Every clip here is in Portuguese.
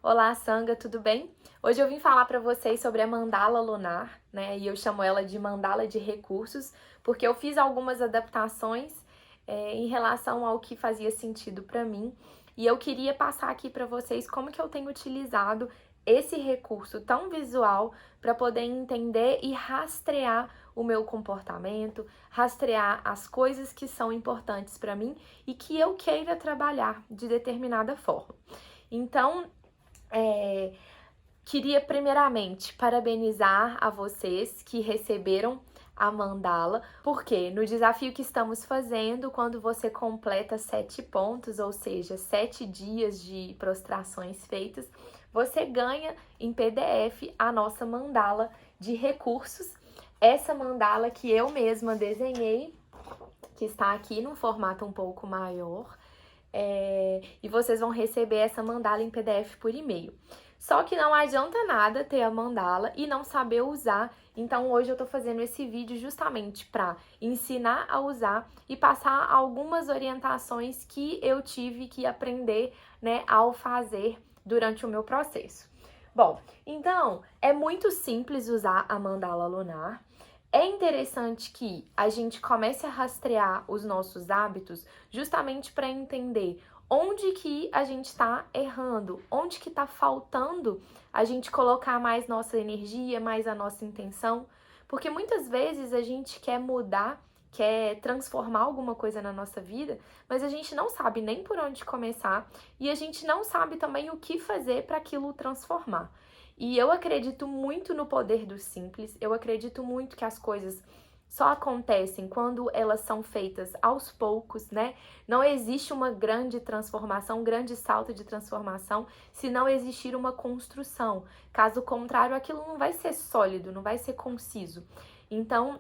Olá, Sanga, tudo bem? Hoje eu vim falar para vocês sobre a mandala lunar, né? E eu chamo ela de mandala de recursos, porque eu fiz algumas adaptações em relação ao que fazia sentido para mim. E eu queria passar aqui para vocês como que eu tenho utilizado esse recurso tão visual para poder entender e rastrear o meu comportamento, rastrear as coisas que são importantes para mim e que eu queira trabalhar de determinada forma. Então, queria primeiramente parabenizar a vocês que receberam a mandala, porque no desafio que estamos fazendo, quando você completa 7 pontos, ou seja, 7 dias de prostrações feitas, você ganha em PDF a nossa mandala de recursos. Essa mandala que eu mesma desenhei, que está aqui num formato um pouco maior, e vocês vão receber essa mandala em PDF por e-mail. Só que não adianta nada ter a mandala e não saber usar, então hoje eu tô fazendo esse vídeo justamente para ensinar a usar e passar algumas orientações que eu tive que aprender, né, ao fazer durante o meu processo. Bom, então é muito simples usar a mandala lunar. É interessante que a gente comece a rastrear os nossos hábitos justamente para entender onde que a gente está errando, onde que está faltando a gente colocar mais nossa energia, mais a nossa intenção, porque muitas vezes a gente quer mudar, quer transformar alguma coisa na nossa vida, mas a gente não sabe nem por onde começar e a gente não sabe também o que fazer para aquilo transformar. E eu acredito muito no poder do simples, eu acredito muito que as coisas só acontecem quando elas são feitas aos poucos, né? Não existe uma grande transformação, um grande salto de transformação, se não existir uma construção. Caso contrário, aquilo não vai ser sólido, não vai ser conciso. Então,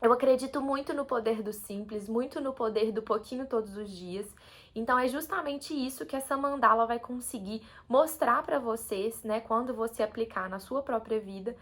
eu acredito muito no poder do simples, muito no poder do pouquinho todos os dias. Então é justamente isso que essa mandala vai conseguir mostrar para vocês, né, quando você aplicar na sua própria vida,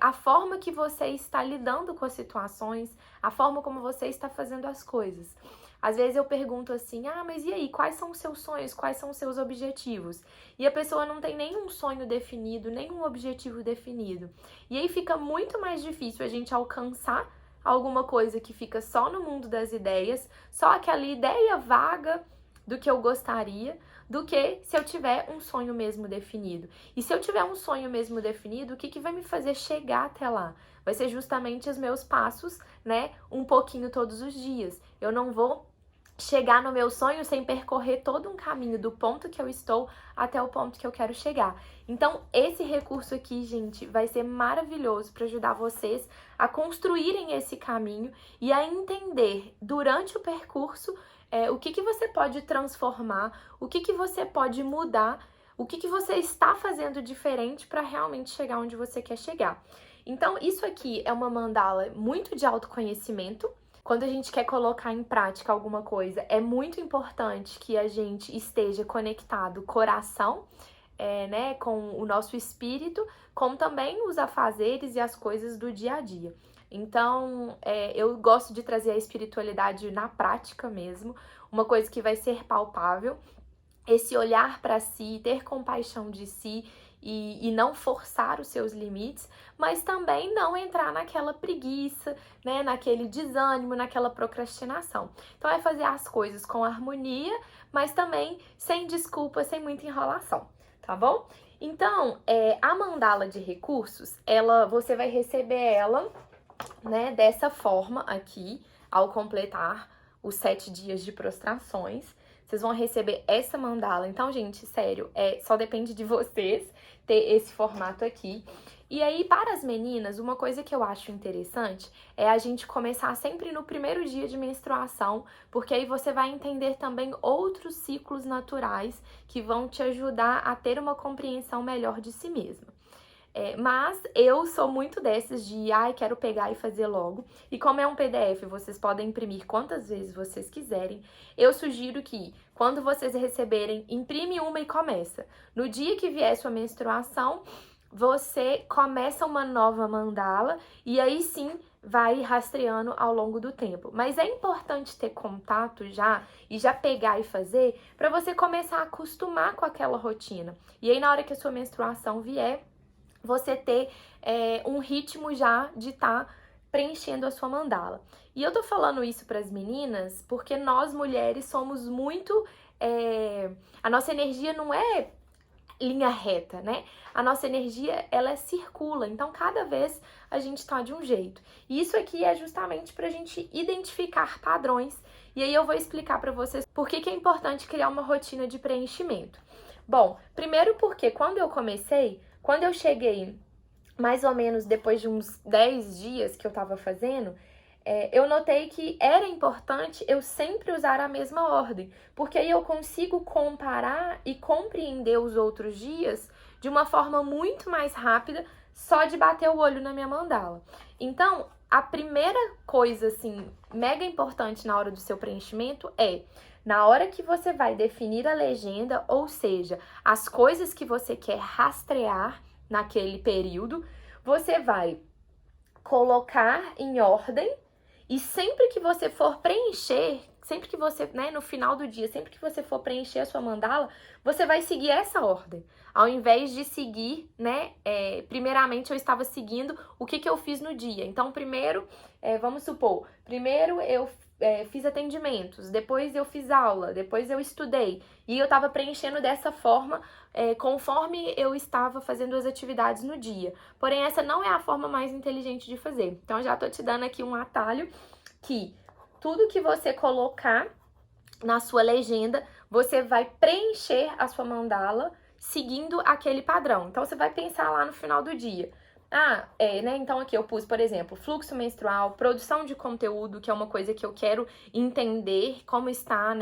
a forma que você está lidando com as situações, a forma como você está fazendo as coisas. Às vezes eu pergunto assim, mas e aí, quais são os seus sonhos, quais são os seus objetivos? E a pessoa não tem nenhum sonho definido, nenhum objetivo definido. E aí fica muito mais difícil a gente alcançar alguma coisa que fica só no mundo das ideias, só aquela ideia vaga do que eu gostaria, do que se eu tiver um sonho mesmo definido. E se eu tiver um sonho mesmo definido, o que vai me fazer chegar até lá? Vai ser justamente os meus passos, né? Um pouquinho todos os dias. Eu não vou chegar no meu sonho sem percorrer todo um caminho do ponto que eu estou até o ponto que eu quero chegar. Então, esse recurso aqui, gente, vai ser maravilhoso para ajudar vocês a construírem esse caminho e a entender durante o percurso o que você pode transformar, o que você pode mudar, o que você está fazendo diferente para realmente chegar onde você quer chegar. Então, isso aqui é uma mandala muito de autoconhecimento. Quando a gente quer colocar em prática alguma coisa, é muito importante que a gente esteja conectado coração, né, com o nosso espírito, como também os afazeres e as coisas do dia a dia. Então, eu gosto de trazer a espiritualidade na prática mesmo, uma coisa que vai ser palpável, esse olhar para si, ter compaixão de si e não forçar os seus limites, mas também não entrar naquela preguiça, né, naquele desânimo, naquela procrastinação. Então é fazer as coisas com harmonia, mas também sem desculpa, sem muita enrolação, tá bom? Então, a mandala de recursos, você vai receber ela, né, dessa forma aqui, ao completar os 7 dias de prostrações. Vocês vão receber essa mandala. Então, gente, sério, só depende de vocês ter esse formato aqui. E aí, para as meninas, uma coisa que eu acho interessante é a gente começar sempre no primeiro dia de menstruação, porque aí você vai entender também outros ciclos naturais que vão te ajudar a ter uma compreensão melhor de si mesma. Mas eu sou muito dessas de, quero pegar e fazer logo. E como é um PDF, vocês podem imprimir quantas vezes vocês quiserem. Eu sugiro que, quando vocês receberem, imprime uma e começa. No dia que vier sua menstruação, você começa uma nova mandala e aí sim vai rastreando ao longo do tempo. Mas é importante ter contato já e já pegar e fazer para você começar a acostumar com aquela rotina. E aí, na hora que a sua menstruação vier, você ter um ritmo já de estar preenchendo a sua mandala. E eu tô falando isso para as meninas porque nós mulheres somos muito. A nossa energia não é linha reta, né? A nossa energia, ela circula, então cada vez a gente tá de um jeito. E isso aqui é justamente pra gente identificar padrões. E aí eu vou explicar pra vocês por que é importante criar uma rotina de preenchimento. Bom, primeiro porque quando eu cheguei mais ou menos depois de uns 10 dias que eu tava fazendo, eu notei que era importante eu sempre usar a mesma ordem, porque aí eu consigo comparar e compreender os outros dias de uma forma muito mais rápida, só de bater o olho na minha mandala. Então, a primeira coisa, assim, mega importante na hora do seu preenchimento na hora que você vai definir a legenda, ou seja, as coisas que você quer rastrear naquele período, você vai colocar em ordem. E sempre que você for preencher, sempre que você, no final do dia, sempre que você for preencher a sua mandala, você vai seguir essa ordem. Ao invés de seguir, primeiramente eu estava seguindo o que eu fiz no dia. Então, primeiro, vamos supor, primeiro eu fiz atendimentos, depois eu fiz aula, depois eu estudei. E eu estava preenchendo dessa forma, conforme eu estava fazendo as atividades no dia. Porém, essa não é a forma mais inteligente de fazer. Então, já tô te dando aqui um atalho que tudo que você colocar na sua legenda, você vai preencher a sua mandala seguindo aquele padrão. Então, você vai pensar lá no final do dia. Então aqui eu pus, por exemplo, fluxo menstrual, produção de conteúdo, que é uma coisa que eu quero entender como está,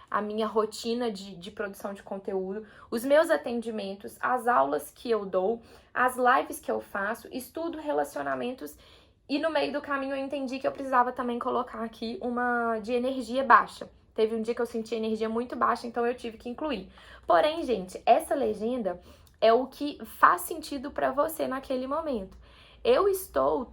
a minha rotina de produção de conteúdo, os meus atendimentos, as aulas que eu dou, as lives que eu faço, estudo relacionamentos e no meio do caminho eu entendi que eu precisava também colocar aqui uma de energia baixa. Teve um dia que eu senti energia muito baixa, então eu tive que incluir. Porém, gente, essa legenda é o que faz sentido para você naquele momento. Eu estou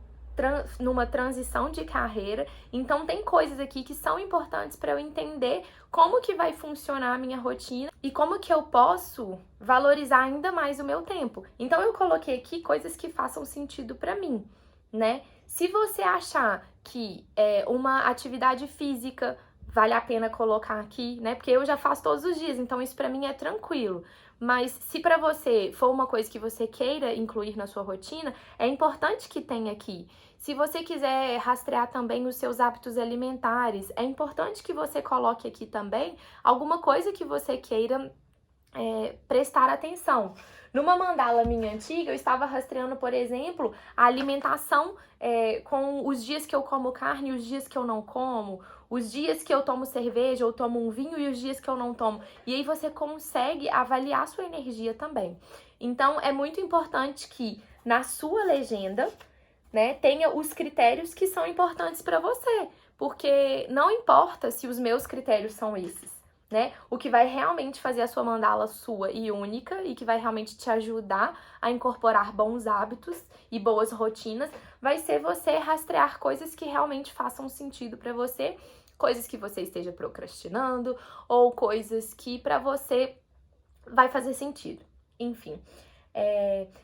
numa transição de carreira, então tem coisas aqui que são importantes para eu entender como que vai funcionar a minha rotina e como que eu posso valorizar ainda mais o meu tempo. Então eu coloquei aqui coisas que façam sentido para mim, né? Se você achar que uma atividade física vale a pena colocar aqui, né? Porque eu já faço todos os dias, então isso para mim é tranquilo. Mas se para você for uma coisa que você queira incluir na sua rotina, é importante que tenha aqui. Se você quiser rastrear também os seus hábitos alimentares, é importante que você coloque aqui também alguma coisa que você queira prestar atenção. Numa mandala minha antiga, eu estava rastreando, por exemplo, a alimentação com os dias que eu como carne e os dias que eu não como, os dias que eu tomo cerveja ou tomo um vinho e os dias que eu não tomo. E aí você consegue avaliar sua energia também. Então, é muito importante que na sua legenda, tenha os critérios que são importantes para você. Porque não importa se os meus critérios são esses. O que vai realmente fazer a sua mandala sua e única e que vai realmente te ajudar a incorporar bons hábitos e boas rotinas vai ser você rastrear coisas que realmente façam sentido para você, coisas que você esteja procrastinando ou coisas que para você vai fazer sentido. Enfim.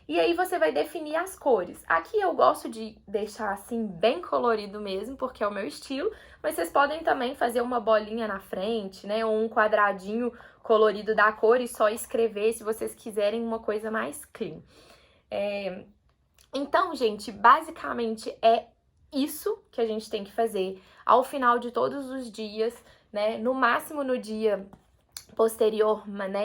E aí você vai definir as cores. Aqui eu gosto de deixar assim bem colorido mesmo, porque é o meu estilo, mas vocês podem também fazer uma bolinha na frente, ou um quadradinho colorido da cor e só escrever se vocês quiserem uma coisa mais clean. Então, gente, basicamente é isso que a gente tem que fazer ao final de todos os dias, no máximo no dia posterior,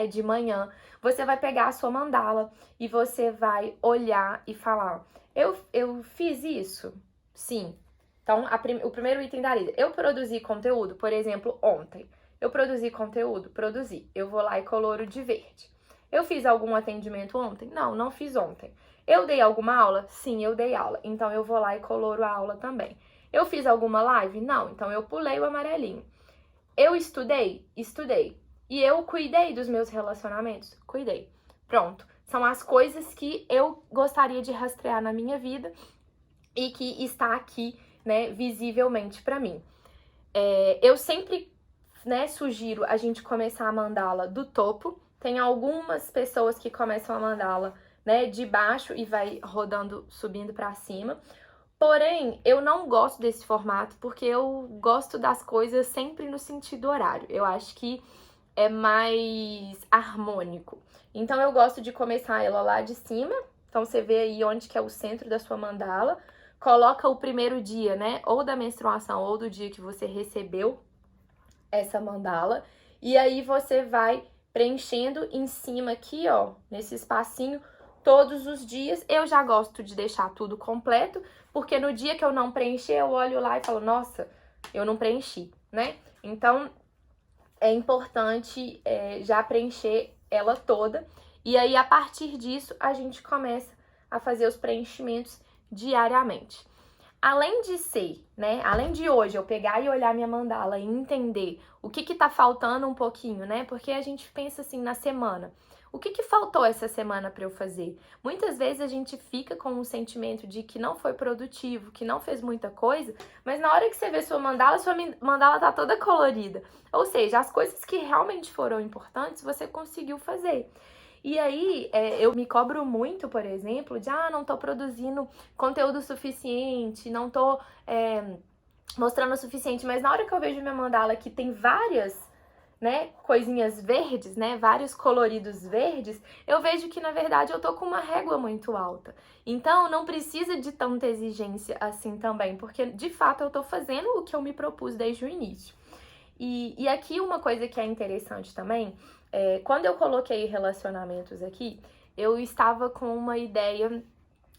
de manhã, você vai pegar a sua mandala e você vai olhar e falar, eu fiz isso? Sim. Então, o primeiro item da lista, eu produzi conteúdo, por exemplo, ontem. Eu produzi conteúdo? Produzi. Eu vou lá e coloro de verde. Eu fiz algum atendimento ontem? Não, não fiz ontem. Eu dei alguma aula? Sim, eu dei aula. Então, eu vou lá e coloro a aula também. Eu fiz alguma live? Não. Então, eu pulei o amarelinho. Eu estudei? Estudei. E eu cuidei dos meus relacionamentos? Cuidei. Pronto. São as coisas que eu gostaria de rastrear na minha vida e que está aqui, né, visivelmente para mim. Eu sempre, né, sugiro a gente começar a mandala do topo. Tem algumas pessoas que começam a mandala, né, de baixo e vai rodando, subindo para cima. Porém, eu não gosto desse formato porque eu gosto das coisas sempre no sentido horário. Eu acho que é mais harmônico. Então eu gosto de começar ela lá de cima. Então você vê aí onde que é o centro da sua mandala. Coloca o primeiro dia, né, ou da menstruação ou do dia que você recebeu essa mandala. E aí você vai preenchendo em cima aqui, ó, nesse espacinho, todos os dias. Eu já gosto de deixar tudo completo, porque no dia que eu não preencher, eu olho lá e falo, nossa, eu não preenchi, né? Então, é importante já preencher ela toda. E aí, a partir disso, a gente começa a fazer os preenchimentos diariamente. Além de ser, né? Além de hoje eu pegar e olhar minha mandala e entender o que tá faltando um pouquinho, né? Porque a gente pensa assim na semana. O que faltou essa semana para eu fazer? Muitas vezes a gente fica com um sentimento de que não foi produtivo, que não fez muita coisa, mas na hora que você vê sua mandala tá toda colorida. Ou seja, as coisas que realmente foram importantes, você conseguiu fazer. E aí, eu me cobro muito, por exemplo, de não tô produzindo conteúdo suficiente, não tô mostrando o suficiente. Mas na hora que eu vejo minha mandala que tem várias, né, coisinhas verdes, né, vários coloridos verdes, eu vejo que, na verdade, eu tô com uma régua muito alta. Então, não precisa de tanta exigência assim também, porque, de fato, eu tô fazendo o que eu me propus desde o início. E aqui uma coisa que é interessante também, quando eu coloquei relacionamentos aqui, eu estava com uma ideia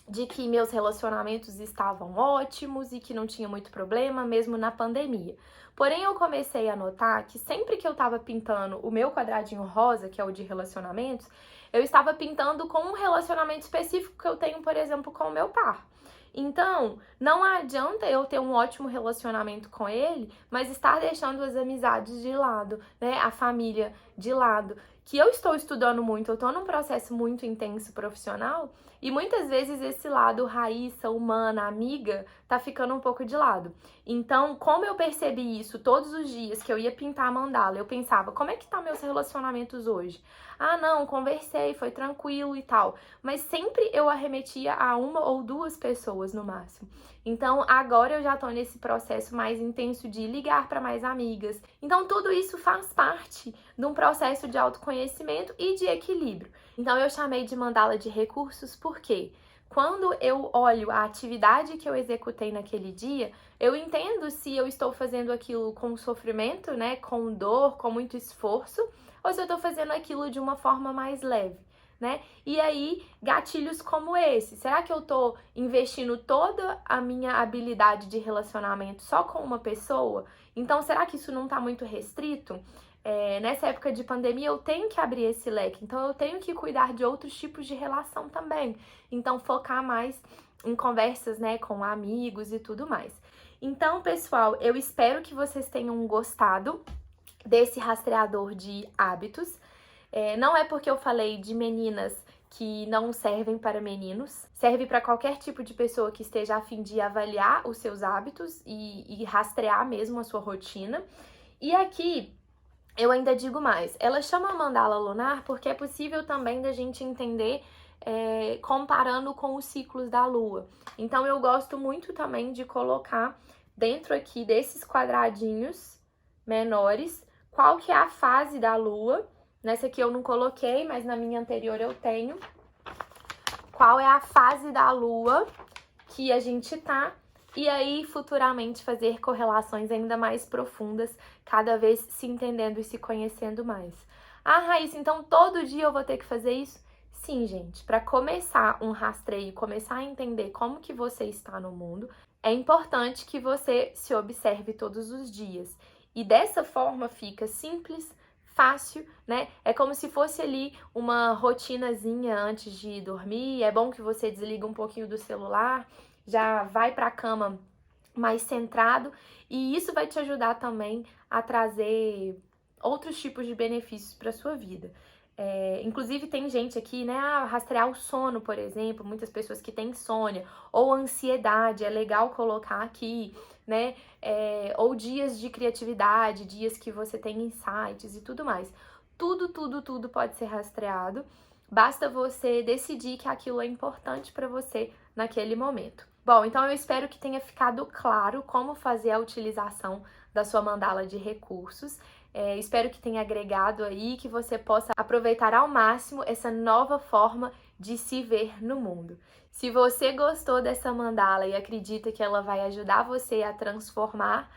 de que meus relacionamentos estavam ótimos e que não tinha muito problema, mesmo na pandemia. Porém, eu comecei a notar que sempre que eu estava pintando o meu quadradinho rosa, que é o de relacionamentos, eu estava pintando com um relacionamento específico que eu tenho, por exemplo, com o meu par. Então, não adianta eu ter um ótimo relacionamento com ele, mas estar deixando as amizades de lado, né? A família de lado. Que eu estou estudando muito, eu estou num processo muito intenso profissional e muitas vezes esse lado raíça, humana, amiga, tá ficando um pouco de lado. Então, como eu percebi isso todos os dias que eu ia pintar a mandala, eu pensava, como é que tá meus relacionamentos hoje? Não, conversei, foi tranquilo e tal. Mas sempre eu arremetia a uma ou duas pessoas no máximo. Então, agora eu já tô nesse processo mais intenso de ligar para mais amigas. Então, tudo isso faz parte de um processo de autoconhecimento e de equilíbrio. Então, eu chamei de mandala de recursos porque quando eu olho a atividade que eu executei naquele dia, eu entendo se eu estou fazendo aquilo com sofrimento, né, com dor, com muito esforço, ou se eu estou fazendo aquilo de uma forma mais leve, né? E aí, gatilhos como esse. Será que eu tô investindo toda a minha habilidade de relacionamento só com uma pessoa? Então, será que isso não tá muito restrito? Nessa época de pandemia, eu tenho que abrir esse leque. Então, eu tenho que cuidar de outros tipos de relação também. Então, focar mais em conversas, né, com amigos e tudo mais. Então, pessoal, eu espero que vocês tenham gostado desse rastreador de hábitos. Não é porque eu falei de meninas que não servem para meninos, serve para qualquer tipo de pessoa que esteja a fim de avaliar os seus hábitos e rastrear mesmo a sua rotina. E aqui eu ainda digo mais, ela chama mandala lunar porque é possível também da gente entender comparando com os ciclos da lua. Então eu gosto muito também de colocar dentro aqui desses quadradinhos menores qual que é a fase da lua. Nessa aqui eu não coloquei, mas na minha anterior eu tenho. Qual é a fase da lua que a gente tá. E aí, futuramente, fazer correlações ainda mais profundas, cada vez se entendendo e se conhecendo mais. Raíssa, então todo dia eu vou ter que fazer isso? Sim, gente. Para começar um rastreio, começar a entender como que você está no mundo, é importante que você se observe todos os dias. E dessa forma fica simples, fácil, né? É como se fosse ali uma rotinazinha antes de dormir. É bom que você desliga um pouquinho do celular, já vai para a cama mais centrado, e isso vai te ajudar também a trazer outros tipos de benefícios para sua vida. Inclusive tem gente aqui, né, rastrear o sono, por exemplo, muitas pessoas que têm insônia, ou ansiedade, é legal colocar aqui, né, ou dias de criatividade, dias que você tem insights e tudo mais. Tudo pode ser rastreado, basta você decidir que aquilo é importante para você naquele momento. Bom, então eu espero que tenha ficado claro como fazer a utilização da sua mandala de recursos. Espero que tenha agregado aí, que você possa aproveitar ao máximo essa nova forma de se ver no mundo. Se você gostou dessa mandala e acredita que ela vai ajudar você a transformar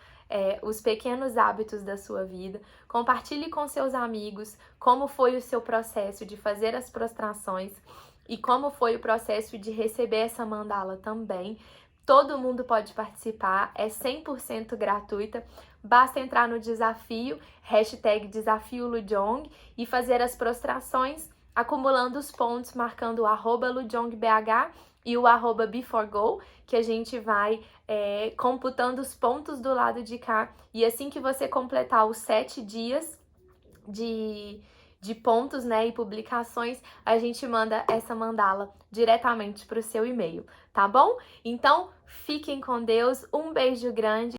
os pequenos hábitos da sua vida, compartilhe com seus amigos como foi o seu processo de fazer as prostrações e como foi o processo de receber essa mandala também. Todo mundo pode participar, é 100% gratuita. Basta entrar no desafio, #DesafioLujong, e fazer as prostrações, acumulando os pontos, marcando o @LujongBH e o @BeforeGo, que a gente vai computando os pontos do lado de cá. E assim que você completar os 7 dias de pontos, né, e publicações, a gente manda essa mandala diretamente para o seu e-mail, tá bom? Então, fiquem com Deus, um beijo grande.